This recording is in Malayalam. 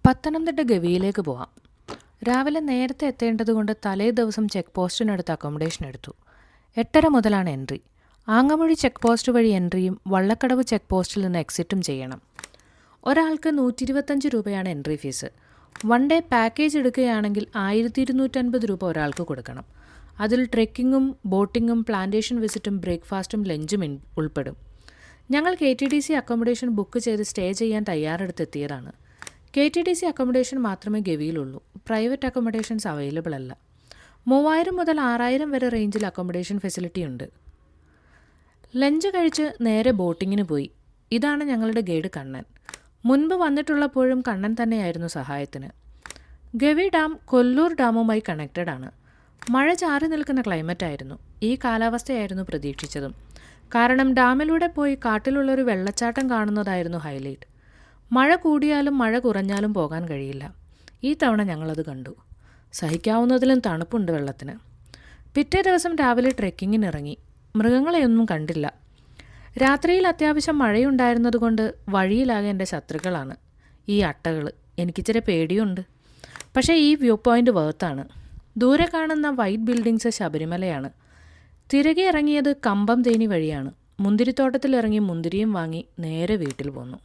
പത്തനംതിട്ട ഗവിയിലേക്ക് പോവാം. രാവിലെ നേരത്തെ എത്തേണ്ടതുകൊണ്ട് തലേ ദിവസം ചെക്ക് പോസ്റ്റിനടുത്ത് അക്കോമഡേഷൻ എടുത്തു. 8:30 മുതലാണ് എൻട്രി. ആങ്ങമൊഴി ചെക്ക് പോസ്റ്റ് വഴി എൻട്രിയും വള്ളക്കടവ് ചെക്ക് പോസ്റ്റിൽ നിന്ന് എക്സിറ്റും ചെയ്യണം. ഒരാൾക്ക് 125 രൂപയാണ് entry fees. One day package എടുക്കുകയാണെങ്കിൽ 1250 രൂപ ഒരാൾക്ക് കൊടുക്കണം. അതിൽ ട്രെക്കിങ്ങും ബോട്ടിങ്ങും പ്ലാന്റേഷൻ വിസിറ്റും ബ്രേക്ക്ഫാസ്റ്റും ലഞ്ചും ഉൾപ്പെടും. ഞങ്ങൾ KTDC അക്കോമഡേഷൻ ബുക്ക് ചെയ്ത് സ്റ്റേ ചെയ്യാൻ തയ്യാറെടുത്തെത്തിയതാണ്. KTDC അക്കോമഡേഷൻ മാത്രമേ ഗവിയിലുള്ളൂ. പ്രൈവറ്റ് അക്കോമഡേഷൻസ് അവൈലബിൾ അല്ല. 3000 മുതൽ 6000 വരെ റേഞ്ചിൽ അക്കോമഡേഷൻ ഫെസിലിറ്റി ഉണ്ട്. ലഞ്ച് കഴിച്ച് നേരെ ബോട്ടിങ്ങിന് പോയി. ഇതാണ് ഞങ്ങളുടെ ഗൈഡ് കണ്ണൻ. മുൻപ് വന്നിട്ടുള്ളപ്പോഴും കണ്ണൻ തന്നെയായിരുന്നു സഹായത്തിന്. ഗവി ഡാം കൊല്ലൂർ ഡാമുമായി കണക്റ്റഡ് ആണ്. മഴ ചാറി നിൽക്കുന്ന ക്ലൈമറ്റായിരുന്നു. ഈ കാലാവസ്ഥയായിരുന്നു പ്രതീക്ഷിച്ചതും. കാരണം ഡാമിലൂടെ പോയി കാട്ടിലുള്ളൊരു വെള്ളച്ചാട്ടം കാണുന്നതായിരുന്നു ഹൈലൈറ്റ്. മഴ കൂടിയാലും മഴ കുറഞ്ഞാലും പോകാൻ കഴിയില്ല. ഈ തവണ ഞങ്ങളത് കണ്ടു. സഹിക്കാവുന്നതിലും തണുപ്പുണ്ട് വെള്ളത്തിന്. പിറ്റേ ദിവസം രാവിലെ ട്രെക്കിങ്ങിനിറങ്ങി. മൃഗങ്ങളെയൊന്നും കണ്ടില്ല. രാത്രിയിൽ അത്യാവശ്യം മഴയുണ്ടായിരുന്നതുകൊണ്ട് വഴിയിലാകെ എൻ്റെ ശത്രുക്കളാണ് ഈ അട്ടകൾ. എനിക്കിച്ചിരി പേടിയുണ്ട്. പക്ഷേ ഈ വ്യൂ പോയിൻ്റ് വേർത്താണ്. ദൂരെ കാണുന്ന വൈറ്റ് ബിൽഡിങ്സ് ശബരിമലയാണ്. തിരികെ ഇറങ്ങിയത് കമ്പം തേനി വഴിയാണ്. മുന്തിരിത്തോട്ടത്തിലിറങ്ങി മുന്തിരിയും വാങ്ങി നേരെ വീട്ടിൽ പോന്നു.